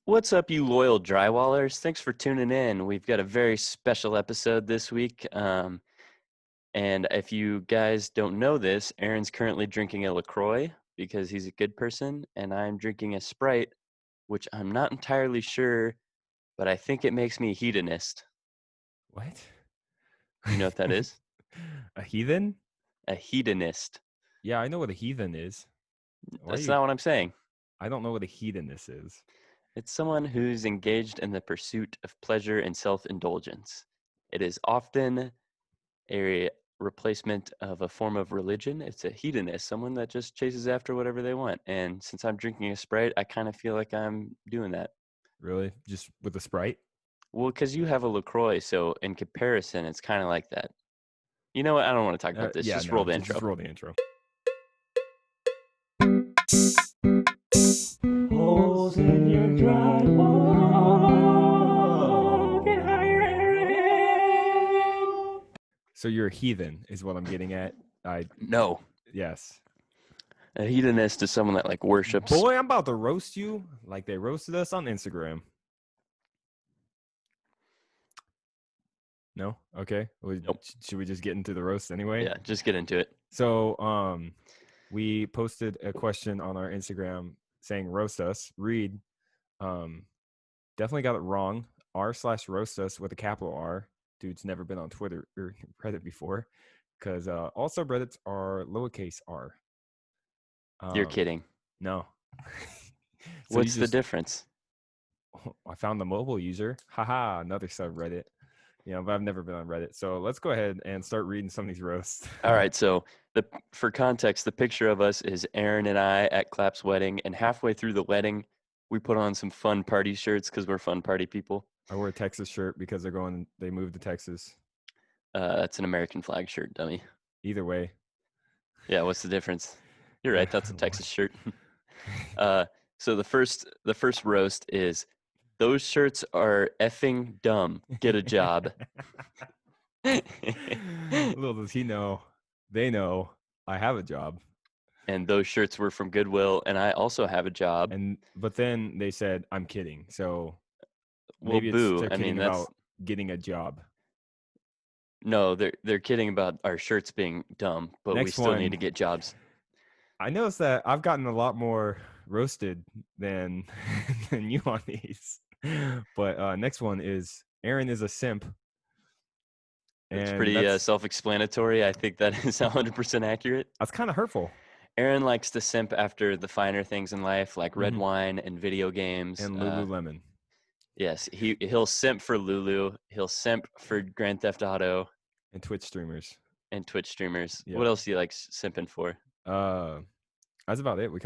What's up, you loyal drywallers? Thanks for tuning in. We've got a very special episode this week. And if you guys don't know this, Aaron's currently drinking a LaCroix because he's a good person, and I'm drinking a Sprite, which I'm not entirely sure, but I think it makes me a hedonist. What? You know what that is? A heathen? A hedonist. Yeah, I know what a heathen is. Why are That's you? not what I'm saying. I don't know what a hedonist is. It's someone who's engaged in the pursuit of pleasure and self-indulgence. It is often a replacement of a form of religion. It's a hedonist, someone that just chases after whatever they want. And since I'm drinking a Sprite, I kind of feel like I'm doing that. Really? Just with a Sprite? Well, because you have a LaCroix, so in comparison, it's kind of like that. You know what? I don't want to talk about this. Yeah, Just roll no, the just intro. roll the intro. Holes in your drywall. Get hired. So you're a heathen, is what I'm getting at. No. Yes. A hedonist is someone that like worships. Boy, I'm about to roast you like they roasted us on Instagram. No? Okay. Well, Nope. should we just get into the roast anyway? Yeah, just get into it. So, we posted a question on our Instagram saying roast us. Reed, definitely got it wrong. r/roast us with a capital R. Dude's never been on Twitter or Reddit before, because all subreddits are lowercase r. You're kidding. No. So What's the difference? I found the mobile user. Haha, another subreddit. But I've never been on Reddit. So let's go ahead and start reading some of these roasts. All right, so for context, the picture of us is Aaron and I at Clap's wedding, and halfway through the wedding, we put on some fun party shirts because we're fun party people. I wear a Texas shirt because they moved to Texas. That's an American flag shirt, dummy. Either way. Yeah, what's the difference? You're right, that's a Texas shirt. So the first roast is, those shirts are effing dumb. Get a job. Little does he know, they know I have a job. And those shirts were from Goodwill, and I also have a job. But then they said, I'm kidding. So Well, maybe boo. they're I mean, kidding that's about getting a job. no, they're kidding about our shirts being dumb, but we Next still need one. to get jobs. I noticed that I've gotten a lot more roasted than than you on these. But next one is Aaron is a simp. It's And pretty self-explanatory. I think that is 100% accurate. that's kind of hurtful. Aaron likes to simp after the finer things in life, like red wine and video games. And Lululemon. Yes, he'll simp for Lulu. He'll simp for Grand Theft Auto And Twitch streamers. and Twitch streamers. Yep. What else do you like simping for? That's about it. We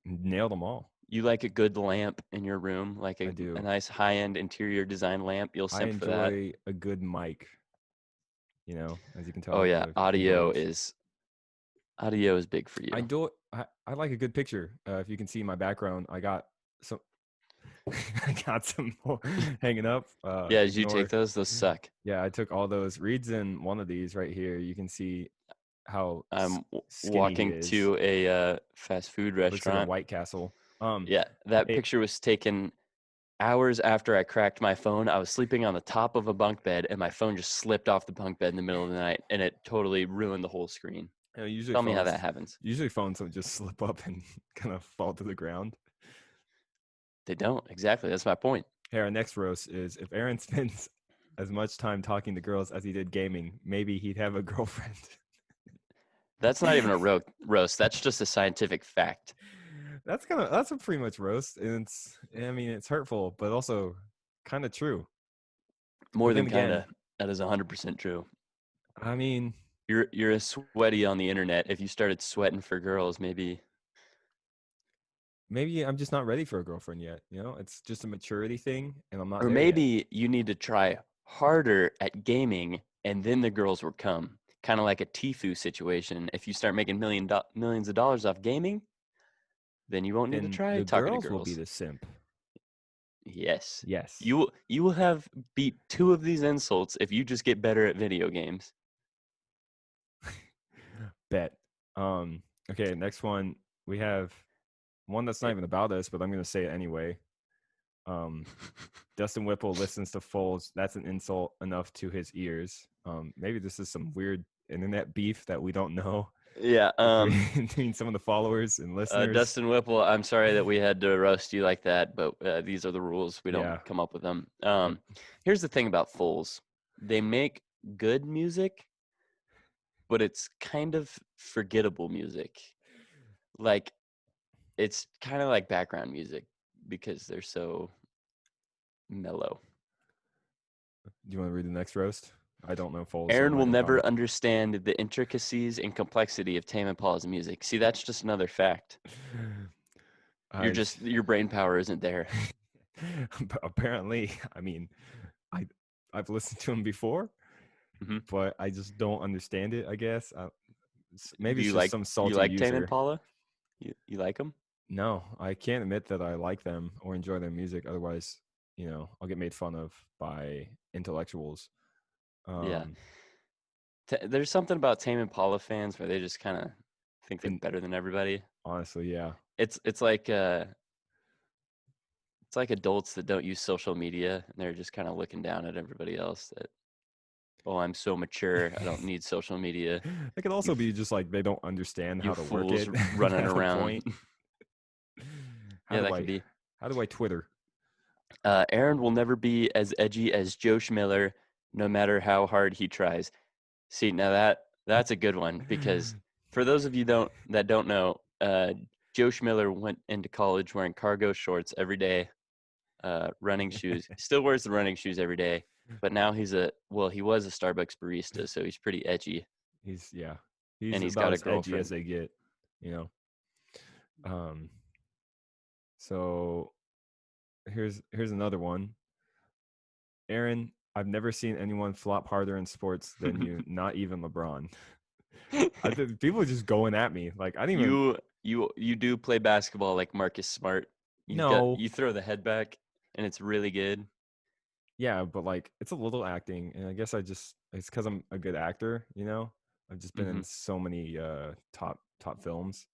nailed them all. You like a good lamp in your room, like I do. a nice high-end interior design lamp. You'll I simp for that. enjoy a good mic. As you can tell. Oh yeah, the audio keyboards. is big for you. I like a good picture. If you can see my background, I got some. I got some more hanging up. Yeah, did you take those? Those suck. Yeah, I took all those. Reed's in one of these right here. You can see how I'm skinny walking he is. to a fast food restaurant. Looks like a White Castle. Yeah, that picture was taken hours after I cracked my phone. I was sleeping on the top of a bunk bed, and my phone just slipped off the bunk bed in the middle of the night, and it totally ruined the whole screen. Tell me how that happens. Usually phones don't just slip up and kind of fall to the ground. They don't. Exactly. That's my point. Hey, our next roast is, if Aaron spends as much time talking to girls as he did gaming, maybe he'd have a girlfriend. That's not even a roast. That's just a scientific fact. That's a pretty much roast, and it's hurtful, but also kind of true. More than kind of. That is 100% true. I mean, you're a sweaty on the internet. If you started sweating for girls, maybe I'm just not ready for a girlfriend yet. It's just a maturity thing, and I'm not. Or there maybe yet. you need to try harder at gaming, and then the girls will come. Kind of like a Tfue situation. If you start making millions of dollars off gaming, then you won't need to try talking to girls. Will be the simp. Yes. Yes. You will have beat 2 of these insults if you just get better at video games. Bet. Okay, next one. We have one that's not even about us, but I'm going to say it anyway. Dustin Whipple listens to Foles. That's an insult enough to his ears. Maybe this is some weird internet beef that we don't know Yeah. between some of the followers and listeners. Dustin Whipple, I'm sorry that we had to roast you like that, but these are the rules. We don't Yeah. come up with them. Yep. Here's the thing about Foles. They make good music, but it's kind of forgettable music. Like, it's kind of like background music because they're so mellow. Do you want to read the next roast? I don't know Foles. So Aaron I'm will not gonna never comment. understand the intricacies and complexity of Tame Impala's music. See, that's just another fact. Your brain power isn't there. Apparently, I mean, I've listened to him before, Mhm. but I just don't understand it. I guess maybe Do it's you just like some you salty like Tame user. Impala? You like them? No, I can't admit that I like them or enjoy their music. Otherwise, I'll get made fun of by intellectuals. Yeah. There's something about Tame Impala fans where they just kind of think they're And better than everybody. honestly, yeah. It's like adults that don't use social media and they're just kind of looking down at everybody else that, oh, I'm so mature, I don't need social media. It could You also be just like they don't understand you how to work fools it running at a around. point. How Yeah, do that could I be. how do I Twitter? Aaron will never be as edgy as Joe Schmiller, no matter how hard he tries. See, now that's a good one because for those of you that don't know, Joe Schmiller went into college wearing cargo shorts every day, running shoes. Still wears the running shoes every day, but now he was a Starbucks barista, so he's pretty edgy, He's and he's he's about got a as edgy as girlfriend. they get, you know. Um so here's another one. Aaron, I've never seen anyone flop harder in sports than you, not even LeBron. I think people are just going at me. Like I didn't even You do play basketball like Marcus Smart. No. You throw the head back, and it's really good. Yeah, but like it's a little acting, and I guess it's because I'm a good actor, I've just been Hmm. in so many top films.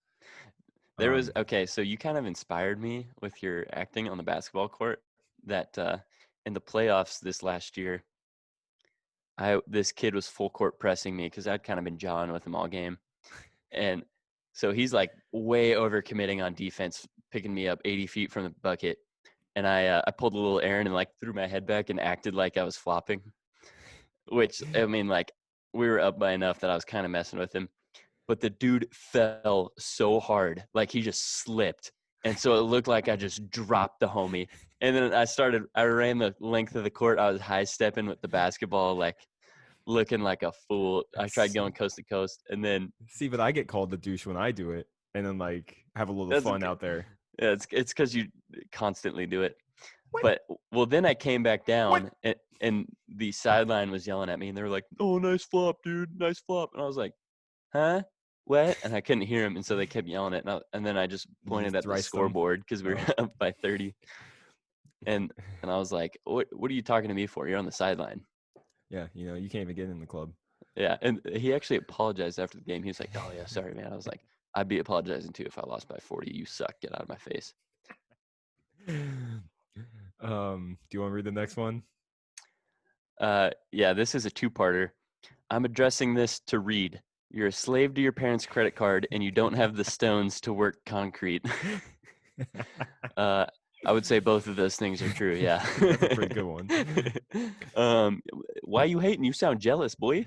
There was Um okay, so you kind of inspired me with your acting on the basketball court. That in the playoffs this last year, this kid was full court pressing me because I'd kind of been jawing with him all game, and so he's like way over committing on defense, picking me up 80 feet from the bucket, and I pulled a little Aaron and like threw my head back and acted like I was flopping, which I mean like we were up by enough that I was kind of messing with him, but the dude fell so hard, like he just slipped. And so it looked like I just dropped the homie. And then I ran the length of the court. I was high stepping with the basketball, like looking like a fool. I tried going coast to coast. And then See, but I get called the douche when I do it, and then like have a little that's, fun out there. yeah, it's because you constantly do it. What? But well, then I came back What? down and the sideline was yelling at me and they were like, "Oh, nice flop, dude, nice flop." And I was like, huh? What? And I couldn't hear him, and so they kept yelling it. And then I just You pointed just at the dry them. scoreboard because we were Oh. up by 30. And I was like, "What are you talking to me for? You're on the sideline." Yeah, you can't even get in the club. Yeah, and he actually apologized after the game. He was like, "Oh yeah, sorry, man." I was like, "I'd be apologizing too if I lost by 40. You suck. Get out of my face." Do you want to read the next one? Yeah, this is a two-parter. I'm addressing this to Reed. You're a slave to your parents' credit card, and you don't have the stones to work concrete. I would say both of those things are true. Yeah. That's a pretty good one. Why you hating? You sound jealous, boy.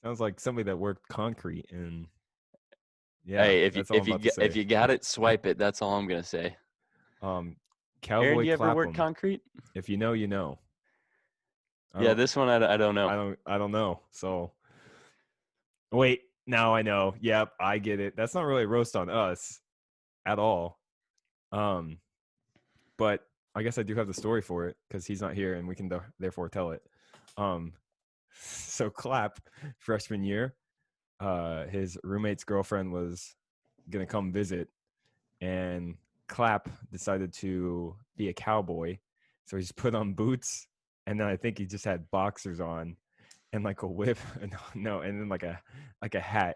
Sounds like somebody that worked concrete, and yeah, Hey, that's all I'm about to if say. you got it, swipe it. That's all I'm gonna say. Aaron, Cowboy do you ever work Clapham. concrete? If you know, you know. I Yeah, don't. this one I don't know. I don't know. So wait, now I know. Yep, I get it. That's not really a roast on us at all. Um, but I guess I do have the story for it because he's not here, and we can therefore tell it. So Clap, freshman year, his roommate's girlfriend was gonna come visit, and Clap decided to be a cowboy, so he just put on boots, and then I think he just had boxers on, and like a whip, no, and then like a hat,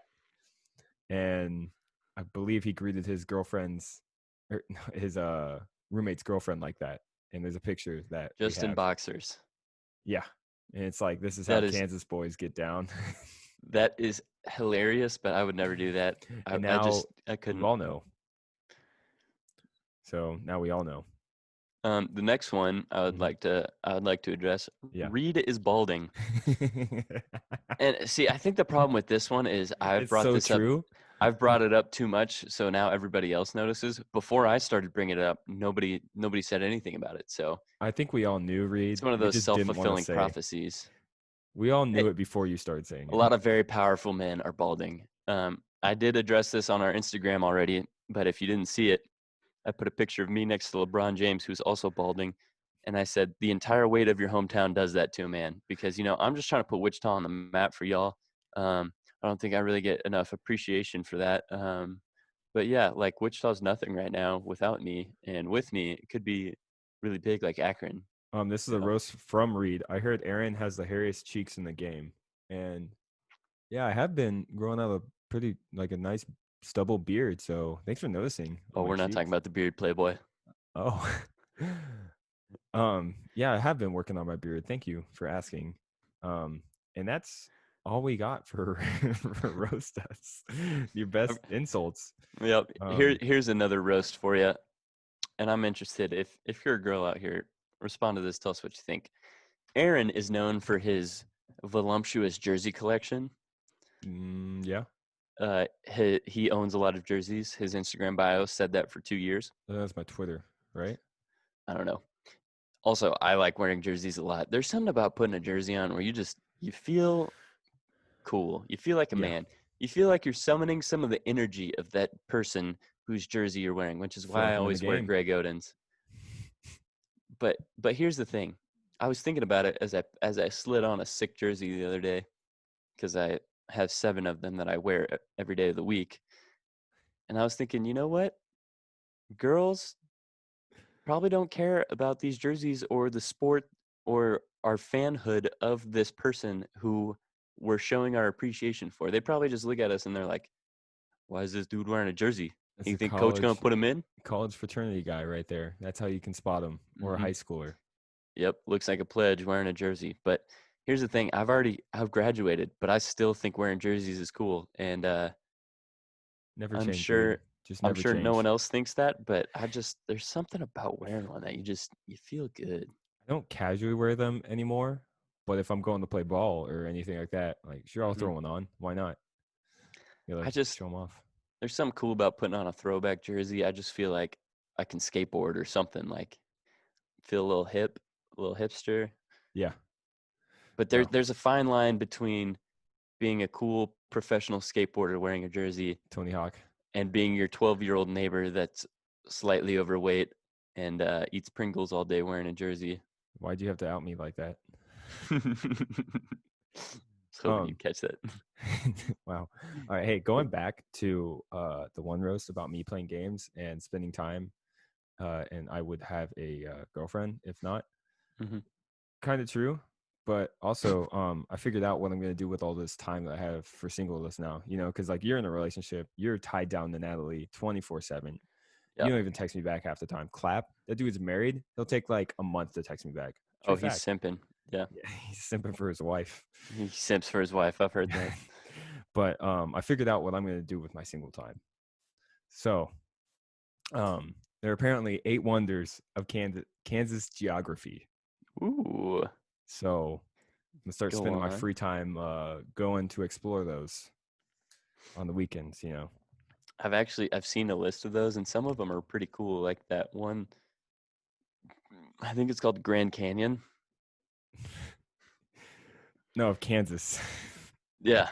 and I believe he greeted his girlfriend's or his roommate's girlfriend like that, and there's a picture that we Just in have. boxers. Yeah, and it's like, this is how That is Kansas boys get down. that is hilarious, but I would never do that. And I now just I you couldn't. all know. So now we all know. The next one I would Mhm. like to address. Yeah. Reed is balding. And see, I think the problem with this one is It's so true. I've brought it up too much, so now everybody else notices. Before I started bringing it up, nobody said anything about it. So I think we all knew, it's Reed. one of We those just didn't want to self-fulfilling say. prophecies. We all Hey, knew it before you started saying a it. lot of very powerful men are balding. I did address this on our Instagram already, but if you didn't see it, I put a picture of me next to LeBron James, who's also balding. And I said, the entire weight of your hometown does that to a man. Because, I'm just trying to put Wichita on the map for y'all. I don't think I really get enough appreciation for that. But yeah, like Wichita's nothing right now without me. And with me, it could be really big like Akron. This is you a know? roast from Reed. I heard Aaron has the hairiest cheeks in the game, and yeah, I have been growing out a pretty like a nice stubble beard. So thanks for noticing Oh, on my we're not talking cheeks. about the beard playboy. Oh, yeah, I have been working on my beard. Thank you for asking. And that's all we got for for roast us. Your best insults. Yep. Um, Here's another roast for you. And I'm interested if you're a girl out here, respond to this. Tell us what you think. Aaron is known for his voluptuous jersey collection. yeah, He owns a lot of jerseys. His Instagram bio said that for 2 years. that's my Twitter, right? I don't know. Also, I like wearing jerseys a lot. There's something about putting a jersey on where you feel cool. You feel like a Yeah, man. You feel like you're summoning some of the energy of that person whose jersey you're wearing, which is feel why like I I'm in the always wear game. Greg Oden's. But here's the thing. I was thinking about it as I slid on a sick jersey the other day because I have 7 of them that I wear every day of the week. And I was thinking, you know what? Girls probably don't care about these jerseys or the sport or our fanhood of this person who we're showing our appreciation for. They probably just look at us and they're like, why is this dude wearing a jersey? That's You a think coach gonna put him in? college fraternity guy right there. That's how you can spot him, or a Hmm. high schooler. Yep, looks like a pledge wearing a jersey. But here's the thing: I've graduated, but I still think wearing jerseys is cool, and Never I'm change, Reed. sure Just I'm never sure no one change. else thinks that. But there's something about wearing one that you feel good. I don't casually wear them anymore, but if I'm going to play ball or anything like that, like sure, I'll Hmm. throw one on. Why not? You I like just show them off. There's something cool about putting on a throwback jersey. I just feel like I can skateboard or something. Like feel a little hip, a little hipster. Yeah. But No. there's a fine line between being a cool professional skateboarder wearing a jersey Tony Hawk. and being your 12-year-old neighbor that's slightly overweight and eats Pringles all day wearing a jersey. Why'd you have to out me like that? Was hoping you'd catch that. Wow. All right. Hey, going back to the one roast about me playing games and spending time, and I would have a girlfriend if not. Mhm. Kind of true, but also I figured out what I'm going to do with all this time that I have for singleness now. Because like you're in a relationship, you're tied down to Natalie 24/7. Yeah. You don't even text me back half the time. Clap. That dude's married. He'll take like a month to text me back. Oh, True he's fact. simping. Yeah. Yeah, he's simping for his wife. He simps for his wife. I've heard that. But I figured out what I'm going to do with my single time. So there are apparently 8 wonders of Kansas geography. Ooh. So I'm gonna start Go spending my on. free time going to explore those on the weekends. I've seen a list of those, and some of them are pretty cool. Like that one, I think it's called Grand Canyon. No, of Kansas. Yeah.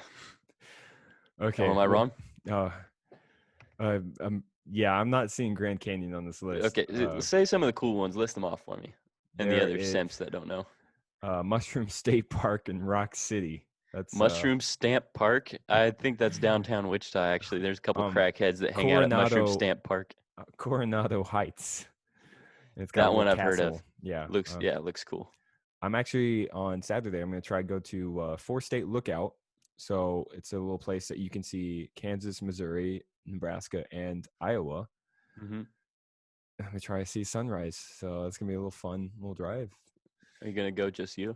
Oh, Okay. am I Well, wrong? uh, yeah, I'm not seeing Grand Canyon on this list. Okay. Say some of the cool ones. List them off for me. And the There other is simps that don't know. Mushroom State Park in Rock City. That's Mushroom Stamp Park. I think that's downtown Wichita. Actually, there's a couple um crackheads that hang out at Mushroom Coronado Stamp Park. Coronado Heights. And it's got a That little one I've heard of. castle. Yeah. It looks cool. I'm actually on Saturday. I'm going to try to go to Four State Lookout. So it's a little place that you can see Kansas, Missouri, Nebraska, and Iowa. Hmm. I'm gonna try to see sunrise. So it's gonna be a little fun, little drive. Are you gonna go just you?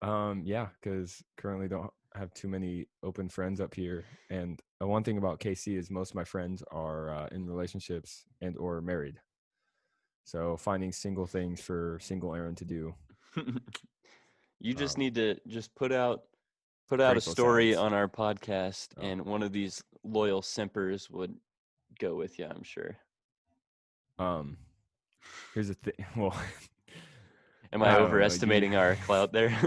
Yeah, because currently don't have too many open friends up here. And one thing about KC is most of my friends are in relationships and or married. So finding single things for single Aaron to do. You just Um, need to just put out a Grateful story Sads. on our podcast, Oh. and one of these loyal simpers would go with you, I'm sure. Here's the thing. Well, Am I I don't know. overestimating our clout there?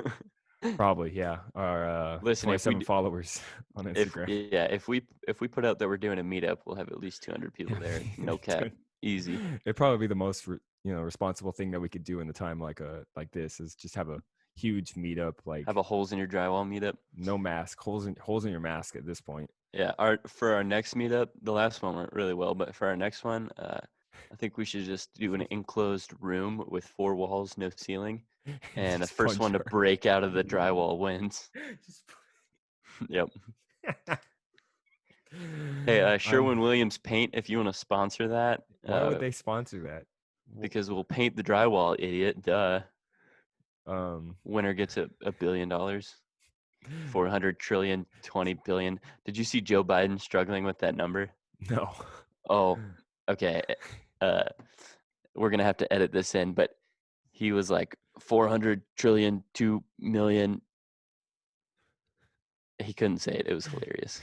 Probably, yeah. Our Listen, if we 27 followers on Instagram. if we put out that we're doing a meetup, we'll have at least 200 people there. No cap, easy. It'd probably be the most responsible thing that we could do in the time like this is just have a huge meetup, like Have a holes in your drywall meetup. no mask, holes in your mask at this point. Yeah, for our next meetup, the last one went really well, but for our next one, I think we should just do an enclosed room with 4 walls, no ceiling, and the Just first punch one to our- break out of the drywall wins. Just Yep. Hey, I'm- Sherwin-Williams Paint, if you want to sponsor that, why would they sponsor that? because we'll paint the drywall, idiot. Duh. Um, Winner gets $1 billion. 400 trillion, 20 billion. Did you see Joe Biden struggling with that number? no. Oh, okay. We're going to have to edit this in, but he was like 400 trillion, 2 million. He couldn't say it. It was hilarious.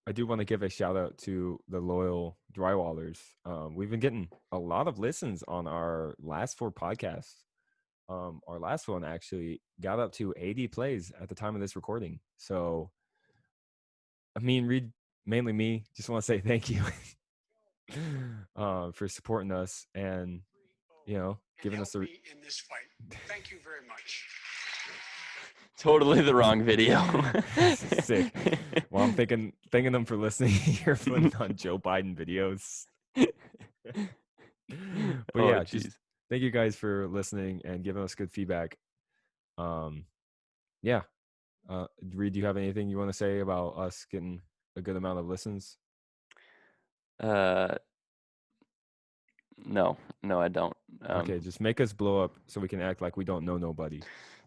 I do want to give a shout out to the loyal drywallers. We've been getting a lot of listens on our last 4 podcasts. Our last one actually got up to 80 plays at the time of this recording. So, I mean, Reed, mainly me, just want to say thank you for supporting us and, giving us a. Me in this fight. Thank you very much. Totally the wrong video. Sick. Well, I'm thanking them for listening. You're putting on Joe Biden videos. But Oh, yeah, geez. just thank you guys for listening and giving us good feedback. Yeah. Reed, do you have anything you want to say about us getting a good amount of listens? No, I don't. Okay, just make us blow up so we can act like we don't know nobody.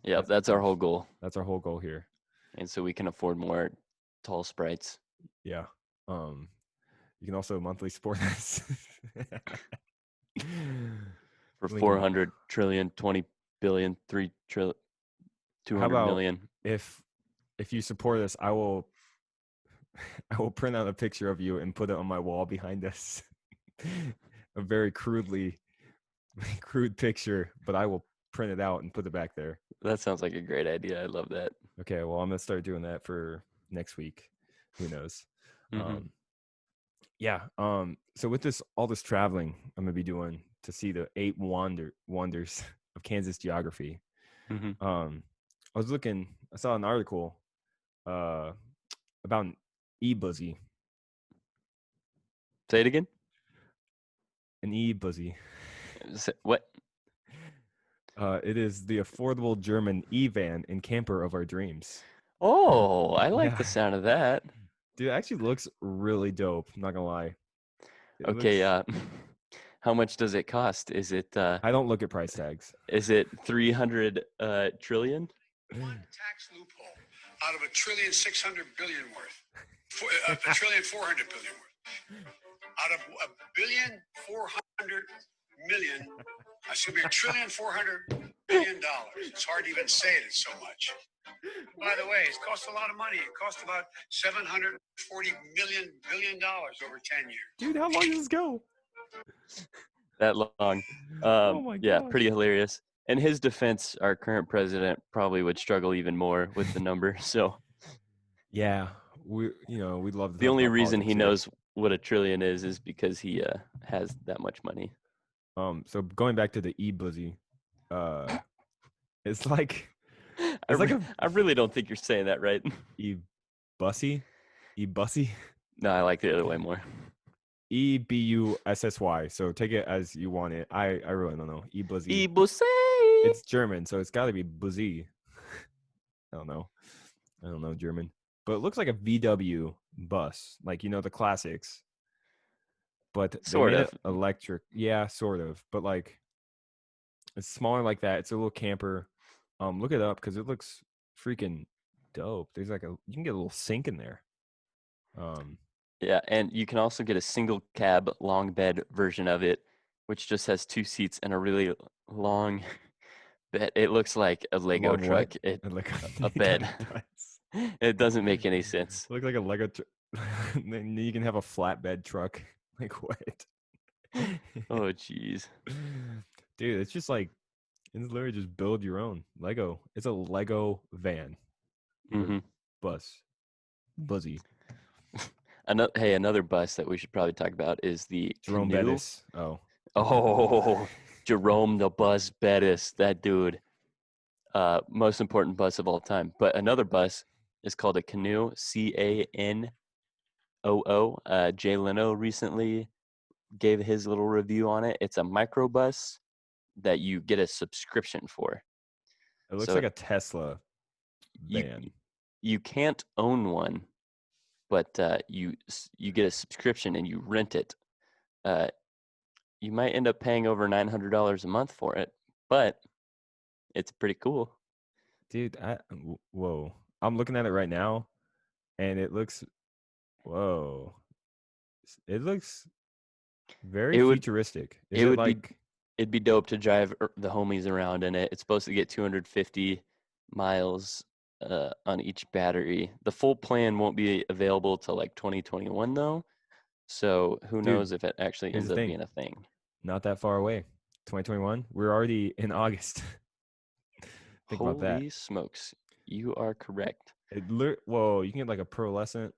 Yep, that's our whole goal. That's our whole goal here. And so we can afford more tall sprites. Yeah. You can also monthly support us. For Link in- 400 trillion, 20 billion, 3 trillion, 200 about- million. If you support us, I will print out a picture of you and put it on my wall behind us. A very crude picture, but I will print it out and put it back there. That sounds like a great idea. I love that. Okay, well, I'm gonna start doing that for next week. Who knows? Mhm. Yeah. So with all this traveling I'm gonna be doing to see the 8 wonders of Kansas geography. Mhm. I saw an article about an e-buzzy. Say it again. An e-buzzy. What? It is the affordable German e-van and camper of our dreams. Oh, I like the Yeah. sound of that. Dude, it actually looks really dope. I'm not gonna lie. It Okay. looks- How much does it cost? Is it I don't look at price tags. 300 trillion? One tax loophole out of $1,600,000,000,000 worth. $1,400,000,000,000 worth. Out of $1,400,000,000. Excuse me, $1,400,000,000,000. It's hard to even say it. It's so much. By the way, it costs a lot of money. It costs about $740 billion over 10 years. Dude, how long does this go? That long. Oh my Yeah, gosh. pretty hilarious. In his defense, our current president probably would struggle even more with the number. So Yeah, we'd love to. the talk only about reason he politics here. knows what a trillion is because he has that much money. So going back to the e-buzzy, it's like I like a- really don't think you're saying that right. e-bussy. No, I like the other way more. E-B-U-S-S-Y. So take it as you want it. I really don't know. E-buzzy. E-bussy. It's German, so it's got to be buzzy. I don't know German, but it looks like a VW bus, like the classics. but they Sort made of. it electric. Yeah, sort of. But like it's smaller like that. It's a little camper. Look it up because it looks freaking dope. There's like you can get a little sink in there. Yeah, and you can also get a single cab long bed version of it, which just has 2 seats and a really long bed. It looks like a Lego Long what? truck. It Like a it kind bed. of does. It doesn't make any sense. Look like a Lego. Then you can have a flatbed truck. Like what? Oh, jeez. Dude, it's just like it's literally just build your own Lego. It's a Lego van or Hmm. bus, buzzy. Another bus that we should probably talk about is the Jerome canoe. Bettis. Oh, Oh, Jerome the Bus Bettis, that dude. Most important bus of all time. But another bus is called a canoe, Canoo. Jay Leno recently gave his little review on it. It's a microbus that you get a subscription for. it looks So like a Tesla you van. you can't own one, but you get a subscription and you rent it. Uh, you might end up paying over $900 a month for it, but it's pretty cool. Dude, whoa. I'm looking at it right now and it looks whoa. It looks very It would futuristic. Is it it would be like it'd be dope to drive the homies around in it. It's supposed to get 250 miles on each battery. The full plan won't be available till like 2021 though. So who dude, knows if it actually here's ends the up thing. being a thing. Not that far away. 2021. We're already in August. Think about that. Holy smokes. You are correct. Whoa, you can get like a pearlescent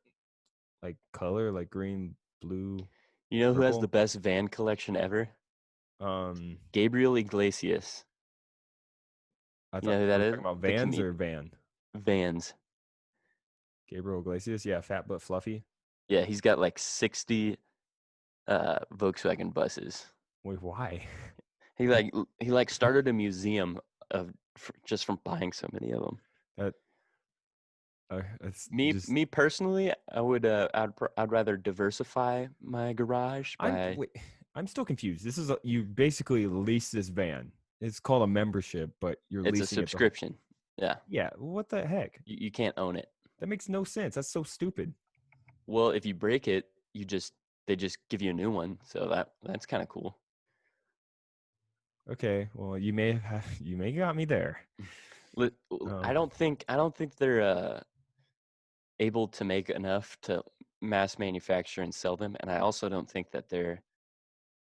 like color, like green, blue, You know who has the purple. best van collection ever? Um, Gabriel Iglesias. I You know thought who are that we is? talking about The Vans or Van? Vans. Gabriel Iglesias, yeah, fat but fluffy. Yeah, he's got like 60 Volkswagen buses. Wait, why? He started a museum just from buying so many of them. That that's Me just. me personally, I'd rather diversify my garage by Wait, I'm still confused. This is you basically lease this van. It's called a membership, but you're it's a leasing it. subscription. Yeah, Yeah, what the heck? you can't own it. That makes no sense. That's so stupid. Well, if you break it, they just give you a new one. So that's kind of cool. Okay, well, you may have you may got me there. Li- Um, I don't think they're able to make enough to mass manufacture and sell them, and I also don't think that they're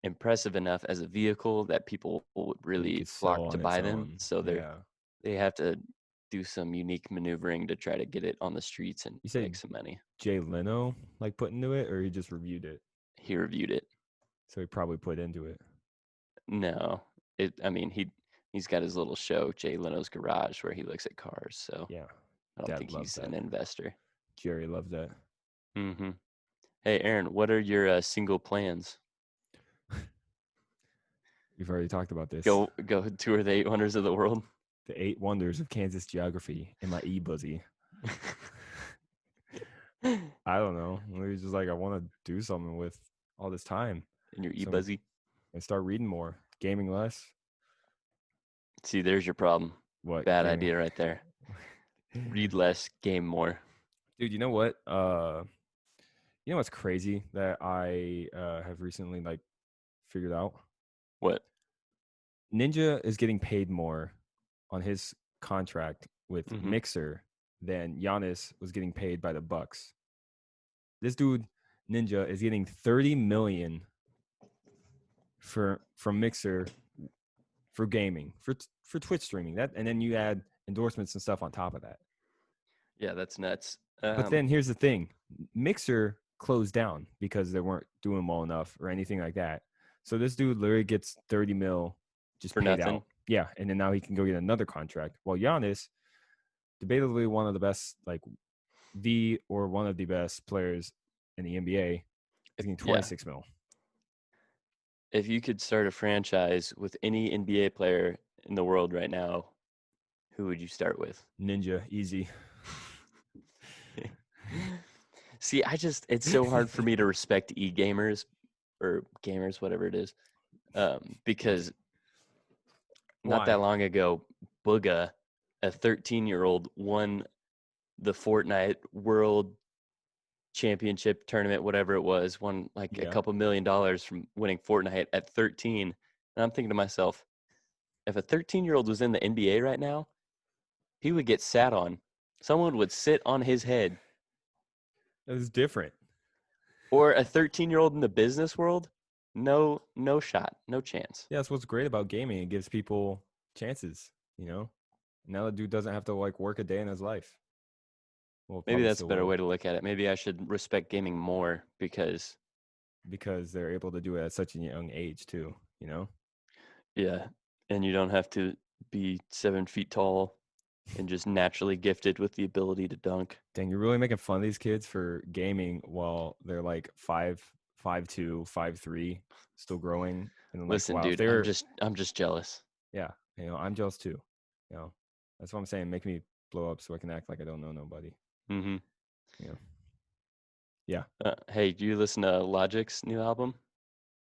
impressive enough as a vehicle that people would that you really could sell flock to on its buy them. own. So Yeah. they have to do some unique maneuvering to try to get it on the streets and You make said some money. Jay Leno like put into it, or he just reviewed it, He reviewed it. so he probably put into it. No, I mean, he's got his little show, Jay Leno's Garage, where he looks at cars. So Yeah, I don't Dad think loves he's an that. investor. Jerry loves that. Hmm. Hey, Aaron, what are your single plans? We've already talked about this. Go tour the 8 wonders of the world. The 8 wonders of Kansas geography in my e-buzzy. I don't know. Maybe just like I want to do something with all this time. In your So e-buzzy. and start reading more, gaming less. See, there's your problem. What? Bad Gaming. idea right there. Read less, game more. Dude, you know what? You know what's crazy that I have recently like figured out? What? Ninja is getting paid more on his contract with Mhm. Mixer than Giannis was getting paid by the Bucks. This dude Ninja is getting 30 million from Mixer for gaming, for Twitch streaming. That and then you add endorsements and stuff on top of that. Yeah, that's nuts. But then here's the thing. Mixer closed down because they weren't doing well enough or anything like that. So this dude literally gets 30 mil just For paid nothing. out. Yeah, and then now he can go get another contract. While Giannis, debatably one of the best, like the or one of the best players in the NBA, is getting 26 mil. If you could start a franchise with any NBA player in the world right now, who would you start with? Ninja, easy. See, it's so hard for me to respect e-gamers or gamers, whatever it is, because not Why? that long ago, Booga, a 13-year-old, won the Fortnite World Championship tournament, whatever it was, won like a Yeah. couple $1 million from winning Fortnite at 13. And I'm thinking to myself, if a 13-year-old was in the NBA right now, he would get sat on. Someone would sit on his head. It was different. Or a 13-year-old in the business world, no shot, no chance. Yeah, that's what's great about gaming. It gives people chances, you know? Now the dude doesn't have to like work a day in his life. Well, Maybe probably that's a still better will, way to look at it. Maybe I should respect gaming more because they're able to do it at such a young age too, you know? yeah, and you don't have to be 7 feet tall and just naturally gifted with the ability to dunk. Dang, you're really making fun of these kids for gaming while they're like 5'2", 5'3", still growing. And like, Listen, wow, if dude, they were, I'm just jealous. yeah, I'm jealous too. You know, that's what I'm saying. Make me blow up so I can act like I don't know nobody. Mm-hmm. You know, yeah. Hey, do you listen to Logic's new album?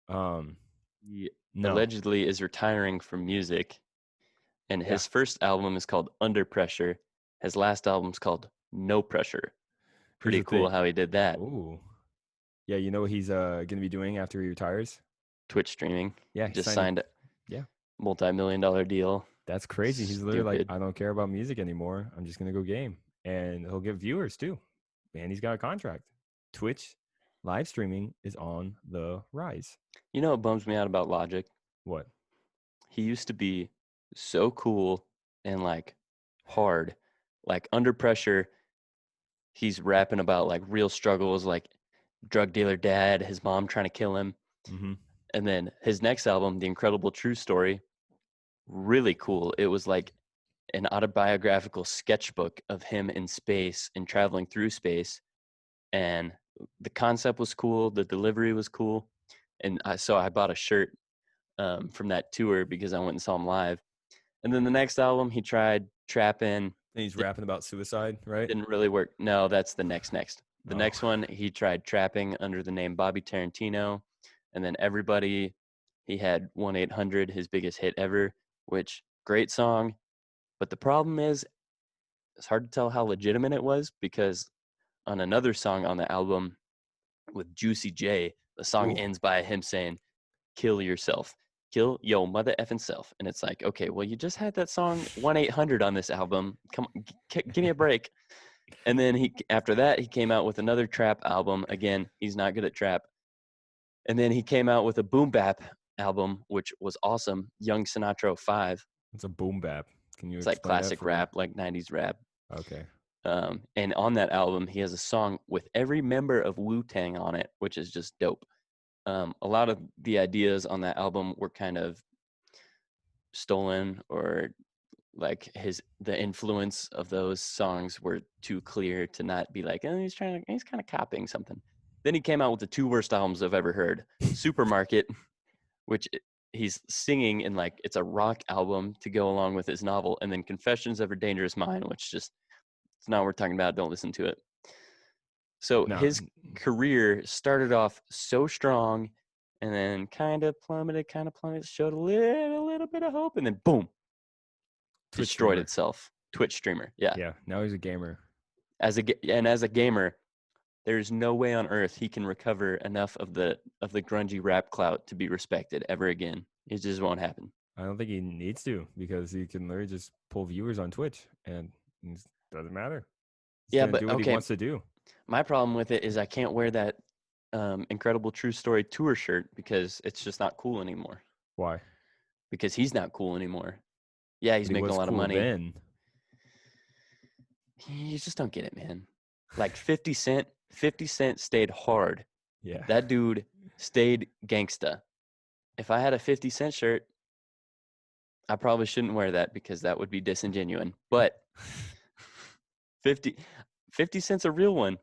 Um, He no, allegedly is retiring from music, and Yeah. his first album is called Under Pressure. His last album's called No Pressure. here's Pretty the cool thing. how he did that. Ooh, yeah. You know what he's gonna be doing after he retires? Twitch streaming. Yeah, He he's just signing. signed a Yeah, multi-million-dollar deal. that's crazy. He's literally like, Stupid. I don't care about music anymore. I'm just gonna go game, and he'll get viewers too. And he's got a contract. Twitch live streaming is on the rise. You know what bums me out about Logic? What? He used to be so cool and like hard. Like Under Pressure, he's rapping about like real struggles, like drug dealer dad, his mom trying to kill him. Mm-hmm. And then his next album, The Incredible True Story, really cool. It was like an autobiographical sketchbook of him in space and traveling through space. And the concept was cool, the delivery was cool. And so I bought a shirt from that tour because I went and saw him live. And then the next album, he tried trapping. And he's rapping about suicide, right? Didn't really work. No, that's the next. The Oh. next one, he tried trapping under the name Bobby Tarantino. And then Everybody, he had 1-800, his biggest hit ever, which great song. But the problem is, it's hard to tell how legitimate it was because on another song on the album with Juicy J, the song Ooh. ends by him saying, "Kill yourself. Kill yo mother effing self." And it's like, okay, well, you just had that song 1-800 on this album. Come on, give me a break. And then after that, he came out with another trap album. Again, he's not good at trap. And then he came out with a boom bap album, which was awesome. Young Sinatra 5. It's a boom bap. Can you It's like explain that classic for me? rap, like 90s rap. Okay. And on that album, he has a song with every member of Wu-Tang on it, which is just dope. A lot of the ideas on that album were kind of stolen, or like the influence of those songs were too clear to not be like, he's kind of copying something. Then he came out with the two worst albums I've ever heard. Supermarket, which he's singing in like, it's a rock album to go along with his novel, and then Confessions of a Dangerous Mind, which just, it's not worth talking about. Don't listen to it. So No. his career started off so strong and then kind of plummeted, showed a little bit of hope, and then boom, Twitch destroyed streamer. itself. Twitch streamer. Yeah. Yeah. Now he's a gamer. As a gamer, there's no way on earth he can recover enough of the grungy rap clout to be respected ever again. It just won't happen. I don't think he needs to because he can literally just pull viewers on Twitch and it doesn't matter. He's Yeah, gonna but do what he okay, wants to do. my problem with it is I can't wear that Incredible True Story tour shirt because it's just not cool anymore. Why? Because he's not cool anymore. Yeah, he's But he making a was lot of cool money. then. You just don't get it, man. Like 50 Cent stayed hard. Yeah. That dude stayed gangsta. If I had a 50 Cent shirt, I probably shouldn't wear that because that would be disingenuous. But 50 Cent's a real one.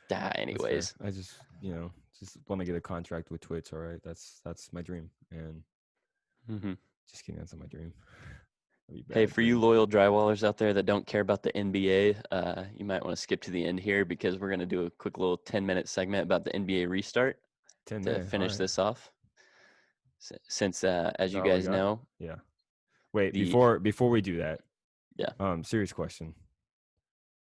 That's fair. Anyways. I just just want to get a contract with Twitch. All right, that's my dream. And Mhm. just kidding, that's not my dream. That'd be Hey, bad for you too. loyal drywallers out there that don't care about the NBA, you might want to skip to the end here because we're going to do a quick little 10-minute segment about the NBA restart 10 to minutes. All finish right. this off. Since, as Is you that all we guys got? know, Yeah. Wait, the before we do that, yeah. Serious question.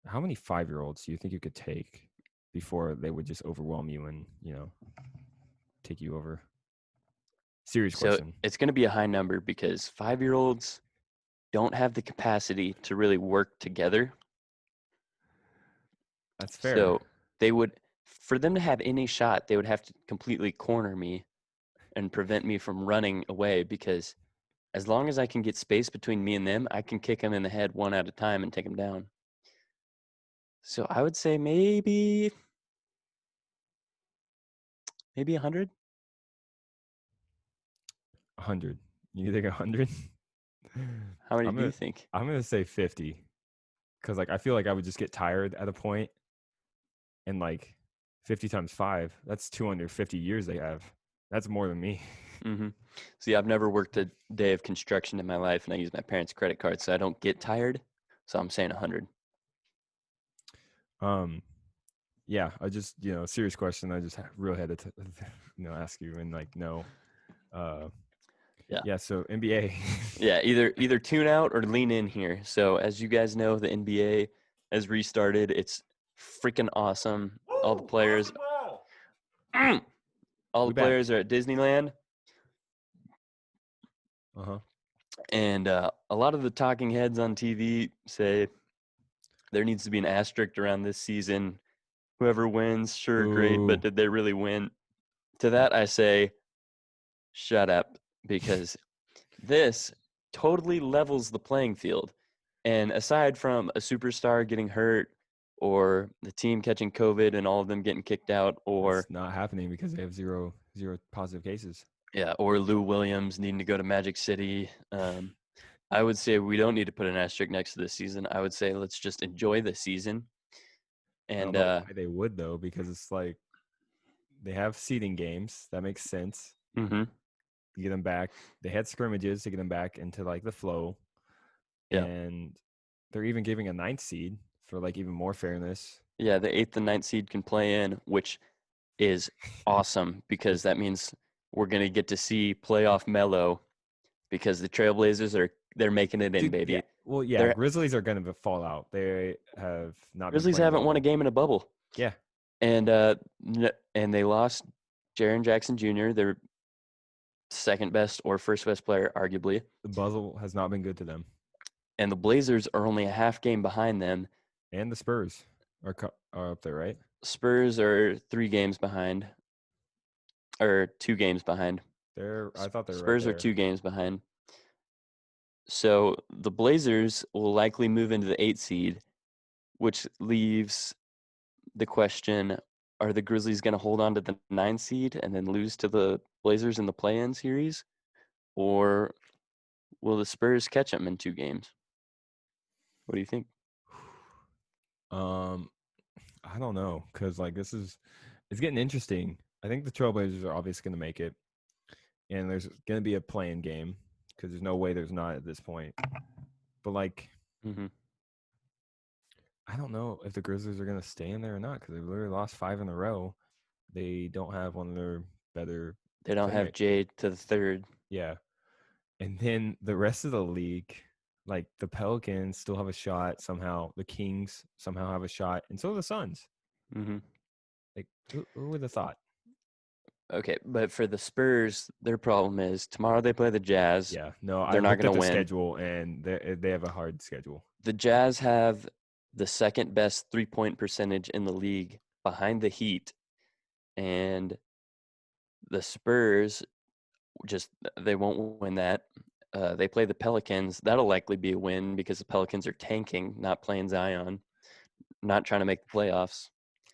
How many 5-year-olds do you think you could take before they would just overwhelm you and, take you over? Serious So question. it's going to be a high number because 5-year-olds don't have the capacity to really work together. That's fair. So for them to have any shot, they would have to completely corner me and prevent me from running away because as long as I can get space between me and them, I can kick them in the head one at a time and take them down. So I would say maybe 100. 100. You think 100? How many I'm do you gonna think? I'm gonna say 50 because I feel like I would just get tired at a point, and 50 times 5, that's 250 years they have. That's more than me. Mm-hmm. See, I've never worked a day of construction in my life, and I use my parents' credit card, so I don't get tired. So I'm saying 100. um, yeah, I just serious question. I just really had to ask you and no. Uh, Yeah. yeah. So NBA. Yeah, either tune out or lean in here. So as you guys know, the NBA has restarted. It's freaking awesome. All the players, all We the back. players are at Disneyland, Uh huh. and a lot of the talking heads on TV say there needs to be an asterisk around this season. Whoever wins, sure, great, but Ooh. did they really win? To that, I say, shut up, because this totally levels the playing field. And aside from a superstar getting hurt or the team catching COVID and all of them getting kicked out, That's or not happening because they have zero positive cases. yeah, or Lou Williams needing to go to Magic City, I would say we don't need to put an asterisk next to this season. I would say let's just enjoy the season. I don't And know why they would though, because it's they have seeding games. That makes sense. mhm, You get them back. They had scrimmages to get them back into the flow, yeah, and they're even giving a 9th seed for even more fairness. yeah, the 8th and 9th seed can play in, which is awesome because that means we're gonna get to see playoff Melo because the Trailblazers they're making it in, Dude, yeah. baby. Well, yeah, They're Grizzlies are going to fall out. They have not been Grizzlies playing haven't well. won a game in a bubble, Yeah. and and they lost Jaren Jackson Jr., their second best or first best player, arguably. The Buzzle has not been good to them. And the Blazers are only a half game behind them. And the Spurs are up there, right? Spurs are 3 games behind, or 2 games behind. I thought they were right Spurs are there. 2 games behind. So the Blazers will likely move into the 8th seed, which leaves the question, are the Grizzlies going to hold on to the 9th seed and then lose to the Blazers in the play-in series? Or will the Spurs catch them in 2 games? What do you think? I don't know, because it's getting interesting. I think the Trailblazers are obviously going to make it, and there's going to be a playing game because there's no way there's not at this point. But Mm-hmm. I don't know if the Grizzlies are going to stay in there or not because they've literally lost 5 in a row. They don't have one of their better. They don't have Jade to the 3rd. Yeah, and then the rest of the league, the Pelicans still have a shot somehow. The Kings somehow have a shot, and so do the Suns. Mm-hmm. Who would have thought? Okay, but for the Spurs, their problem is tomorrow they play the Jazz. Yeah, no, I They're not looked going at to the win. schedule, and they have a hard schedule. The Jazz have the second best 3-point percentage in the league behind the Heat, and the Spurs they won't win that. They play the Pelicans. That'll likely be a win because the Pelicans are tanking, not playing Zion, not trying to make the playoffs.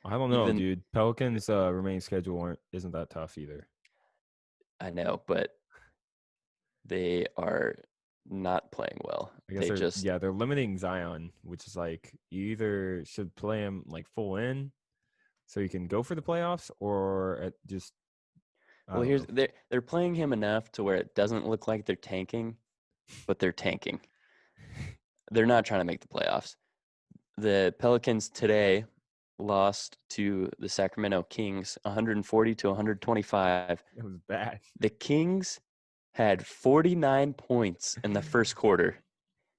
I don't know, Even dude. Pelicans' remaining schedule isn't that tough either. I know, but they are not playing well. I guess They they're limiting Zion, which is you either should play him full in, so you can go for the playoffs, or just I well, don't here's know. they're playing him enough to where it doesn't look like they're tanking, but they're tanking. they're not trying to make the playoffs. The Pelicans today lost to the Sacramento Kings 140 to 125. It was bad. The Kings had 49 points in the first quarter.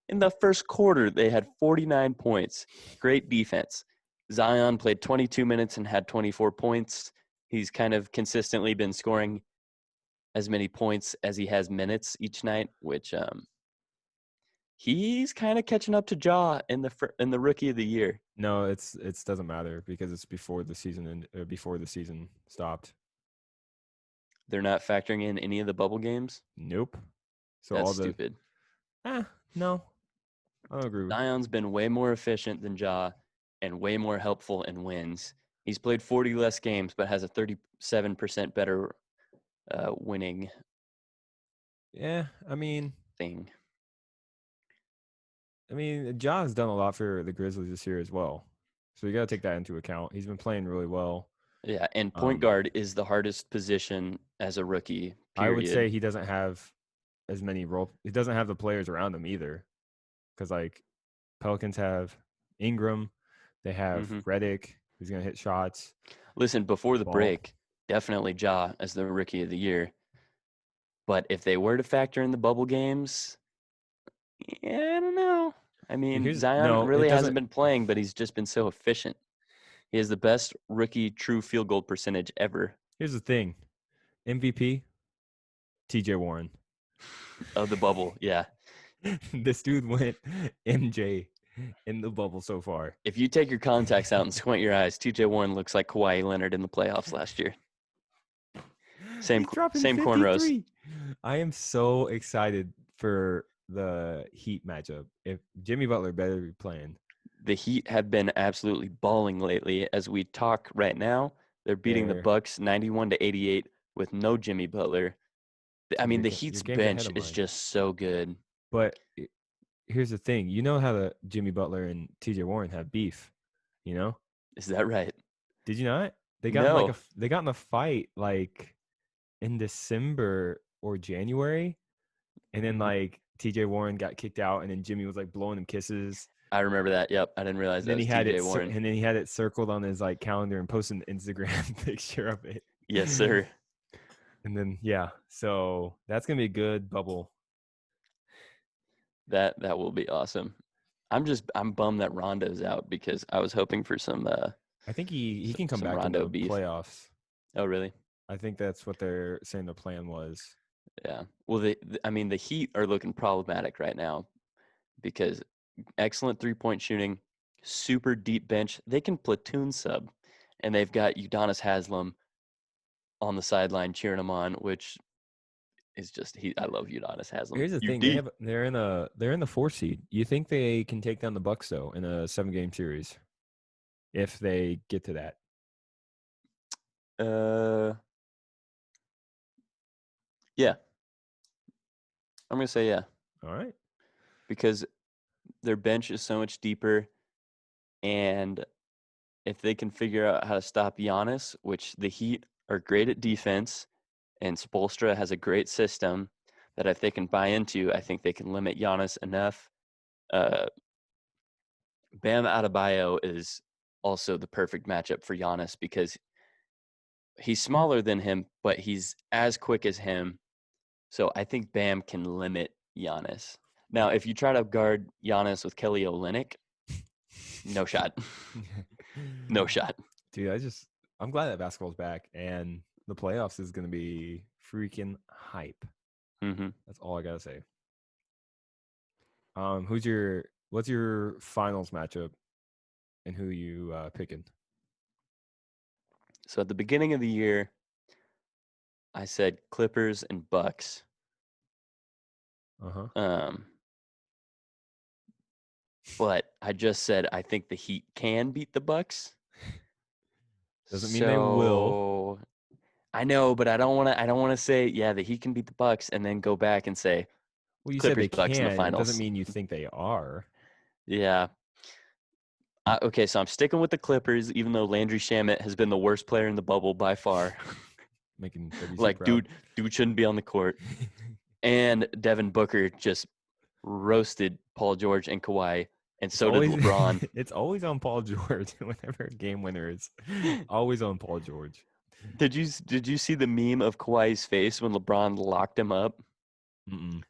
In the first quarter, they had 49 points. Great defense. Zion played 22 minutes and had 24 points. He's kind of consistently been scoring as many points as he has minutes each night, which he's kind of catching up to Ja in the Rookie of the Year. No, it doesn't matter because it's before the season before the season stopped. They're not factoring in any of the bubble games. Nope. So That's all the stupid. no, I don't agree. Zion's been way more efficient than Ja and way more helpful in wins. He's played 40 less games, but has a 37% better winning Yeah, I mean, thing. Ja has done a lot for the Grizzlies this year as well. So you got to take that into account. He's been playing really well. Yeah, and point guard is the hardest position as a rookie, I would say period. he doesn't have as many he doesn't have the players around him either. Because, like, Pelicans have Ingram. They have Redick, who's going to hit shots. Listen, before the Ball. break, definitely Ja as the Rookie of the Year. But if they were to factor in the bubble games, yeah, I don't know. I mean, Zion really hasn't been playing, but he's just been so efficient. He has the best rookie true field goal percentage ever. Here's the thing. MVP, TJ Warren. Of the bubble, yeah. This dude went MJ in the bubble so far. If you take your contacts out and squint your eyes, TJ Warren looks like Kawhi Leonard in the playoffs last year. Same cornrows. I am so excited for the Heat matchup. If Jimmy Butler better be playing. The Heat have been absolutely balling lately. As we talk right now, they're beating the Bucks 91-88 with no Jimmy Butler. I mean, the Heat's bench is just so good. But here's the thing. You know how the Jimmy Butler and TJ Warren have beef, you know? Is that right? Did you not? They got they got in a fight like in December or January, and then like TJ Warren got kicked out, and then Jimmy was like blowing him kisses. I remember that. Yep, I didn't realize that was TJ Warren. And then he had it circled on his like calendar and posted an Instagram picture of it. Yes, sir. And then so that's gonna be a good bubble. That will be awesome. I'm bummed that Rondo's out because I was hoping for some. I think he can come back Rondo in the playoffs. Oh, really? I think that's what they're saying the plan was. Yeah. Well, the Heat are looking problematic right now because excellent 3-point shooting, super deep bench. They can platoon sub, and they've got Udonis Haslem on the sideline cheering him on, which is just I love Udonis Haslem. Here's the thing: they're in the 4 seed. You think they can take down the Bucks though in a 7-game series if they get to that? Yeah. I'm gonna say yeah. All right. Because their bench is so much deeper, and if they can figure out how to stop Giannis, which the Heat are great at defense, and Spoelstra has a great system that if they can buy into, I think they can limit Giannis enough. Bam Adebayo is also the perfect matchup for Giannis because he's smaller than him, but he's as quick as him. So I think Bam can limit Giannis. Now, if you try to guard Giannis with Kelly Olynyk, no shot. No shot. Dude, I'm glad that basketball's back, and the playoffs is going to be freaking hype. Mm-hmm. That's all I got to say. What's your finals matchup, and who you picking? So at the beginning of the year, I said Clippers and Bucks. But I just said I think the Heat can beat the Bucks. Doesn't mean they will. I know, but I don't want to say the Heat can beat the Bucks and then go back and say you Clippers, said they Bucks can. in the finals. It doesn't mean you think they are. Yeah. Okay, so I'm sticking with the Clippers, even though Landry Shamet has been the worst player in the bubble by far. Making like, dude shouldn't be on the court. And Devin Booker just roasted Paul George and Kawhi, and It's so did always LeBron. it's always on Paul George whenever a game winner is always on Paul George. Did you see the meme of Kawhi's face when LeBron locked him up? Mm-mm.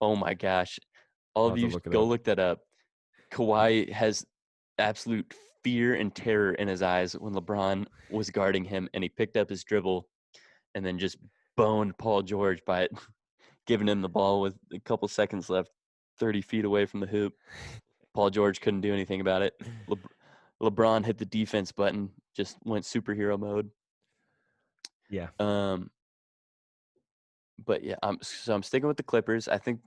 Oh my gosh. All I'll of have to you look it go up. look that up. Kawhi has absolute fear and terror in his eyes when LeBron was guarding him, and he picked up his dribble and then just boned Paul George by it, giving him the ball with a couple seconds left, 30 feet away from the hoop. Paul George couldn't do anything about it. LeBron hit the defense button, just went superhero mode. Yeah. But yeah, I'm sticking with the Clippers. I think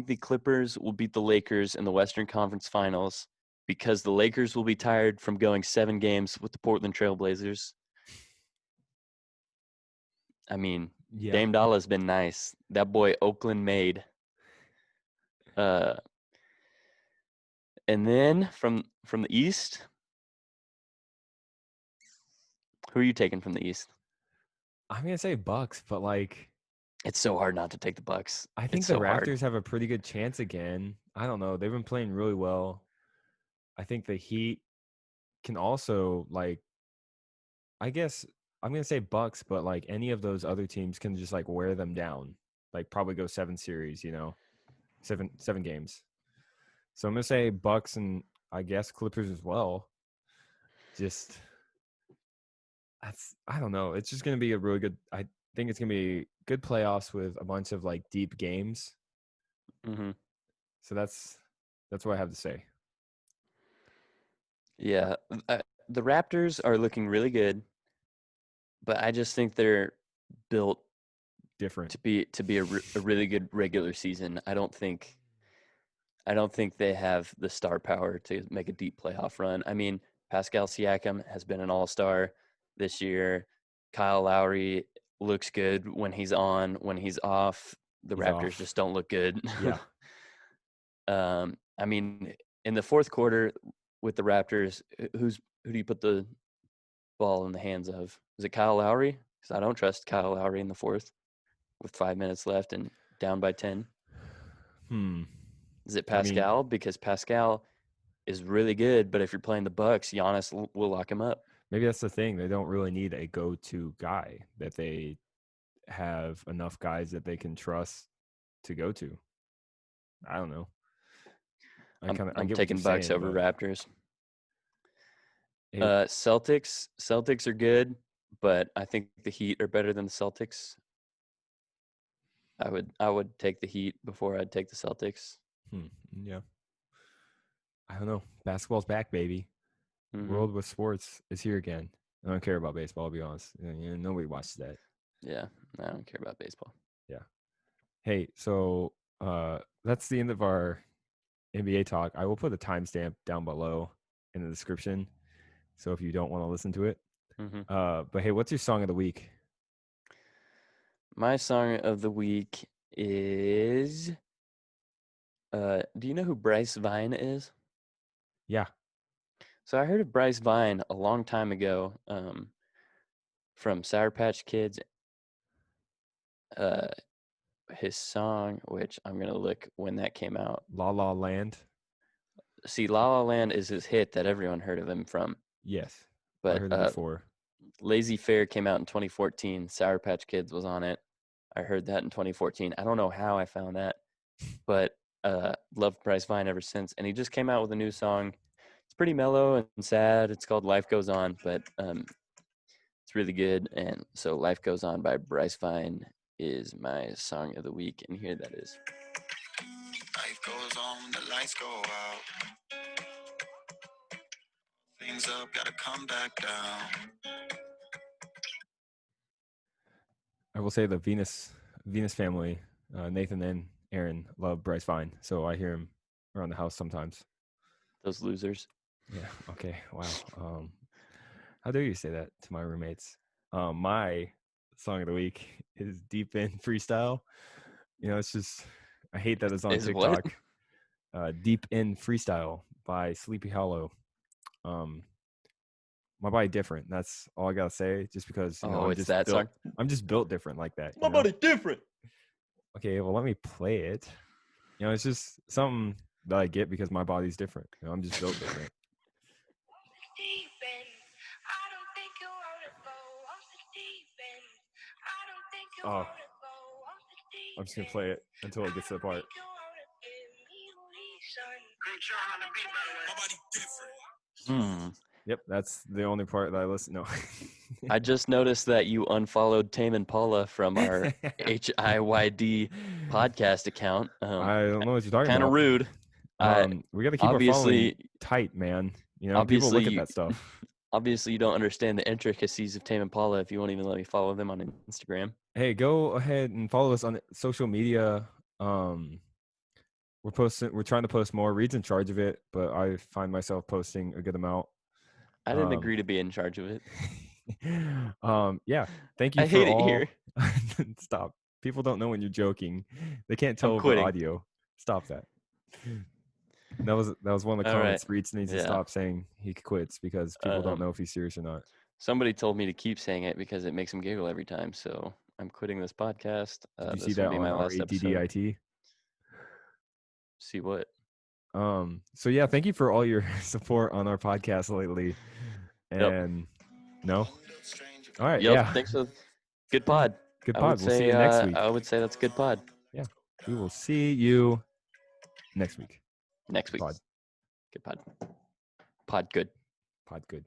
the Clippers will beat the Lakers in the Western Conference Finals because the Lakers will be tired from going 7 games with the Portland Trailblazers. I mean, Yeah. Dame Dolla's been nice. That boy Oakland made. And then from the East, who are you taking from the East? I'm gonna say Bucks, but like It's so hard not to take the Bucks. I think It's the so hard. Raptors have a pretty good chance again. I don't know. They've been playing really well. I think the Heat can also like I guess I'm gonna say Bucks, but like any of those other teams can just like wear them down. Like probably go 7 series, seven games. So I'm gonna say Bucks and I guess Clippers as well. Just I don't know. It's just gonna be a really good. I think it's gonna be good playoffs with a bunch of like deep games. Mm-hmm. So that's what I have to say. Yeah, the Raptors are looking really good, but I just think they're built Different. to be a really good regular season. I don't think they have the star power to make a deep playoff run. I mean, Pascal Siakam has been an all-star this year. Kyle Lowry looks good when he's on. When he's off, the He's Raptors off. just don't look good. Yeah. I mean, in the fourth quarter with the Raptors, who do you put the ball in the hands of? Is it Kyle Lowry? Because I don't trust Kyle Lowry in the fourth with 5 minutes left and down by 10. Is it I mean, Pascal? Because Pascal is really good, but if you're playing the Bucks, Giannis will lock him up. maybe that's the thing. They don't really need a go-to guy. That they have enough guys that they can trust to go to. I don't know. I I'm get what you're taking Bucks saying, over but Raptors. it, Celtics are good, but I think the Heat are better than the Celtics. I would take the Heat before I'd take the Celtics. yeah. I don't know. Basketball's back, baby. Mm-hmm. World with sports is here again. I don't care about baseball, I'll be honest. Nobody watches that. Yeah, I don't care about baseball. Yeah. Hey, so that's the end of our NBA talk. I will put a timestamp down below in the description. So if you don't want to listen to it. Mm-hmm. But hey, what's your song of the week? My song of the week is do you know who Bryce Vine is? Yeah. So I heard of Bryce Vine a long time ago from Sour Patch Kids. His song, which I'm going to look when that came out. La La Land. See, La La Land is his hit that everyone heard of him from. Yes. I But heard it before. Lazy Fair came out in 2014. Sour Patch Kids was on it. I heard that in 2014. I don't know how I found that, but loved Bryce Vine ever since. And he just came out with a new song. It's pretty mellow and sad. It's called Life Goes On, but it's really good. And so Life Goes On by Bryce Vine is my song of the week. And here that is. Life goes on, the lights go out. Things up, gotta come back down. I will say the Venus family, Nathan and Aaron love Bryce Vine, so I hear him around the house sometimes. Those losers. Yeah. Okay. Wow. How dare you say that to my roommates? My song of the week is Deep In Freestyle. It's just I hate that it's on Is what? TikTok. Deep In Freestyle by Sleepy Hollow. My body different. That's all I gotta say. Just because I'm it's just that built, song. I'm just built different like that. My body different. Okay, well let me play it. You know, it's just something that I get because my body's different. You know, I'm just built different. Oh, I'm just gonna play it until it gets to the part. Yep, that's the only part that I listen. No, I just noticed that you unfollowed Tame Impala from our HIYD podcast account. I don't know what you're talking Kind of about. rude. I We got to keep our following obviously, tight, man. You know, people look at that stuff. obviously you don't understand the intricacies of Tame Impala if you won't even let me follow them on Instagram. Hey, go ahead and follow us on social media. We're trying to post more. Reed's in charge of it, but I find myself posting a good amount. I didn't agree to be in charge of it. Yeah. Thank you I for hate it all. here. Stop. People don't know when you're joking. They can't I'm tell over quitting. audio. Stop that. That was one of the All comments. right. Reeds needs to Yeah. stop saying he quits because people don't know if he's serious or not. Somebody told me to keep saying it because it makes him giggle every time. So I'm quitting this podcast. Did you This see will that be on my last episode. REDDIT? See what? So yeah, thank you for all your support on our podcast lately. And no. All right. Yep. Yeah. Thanks for good pod. Good I pod. would We'll say, see you next week. I would say that's good pod. Yeah. We will see you next week. Next week. Pod. Good pod. Pod good. Pod good.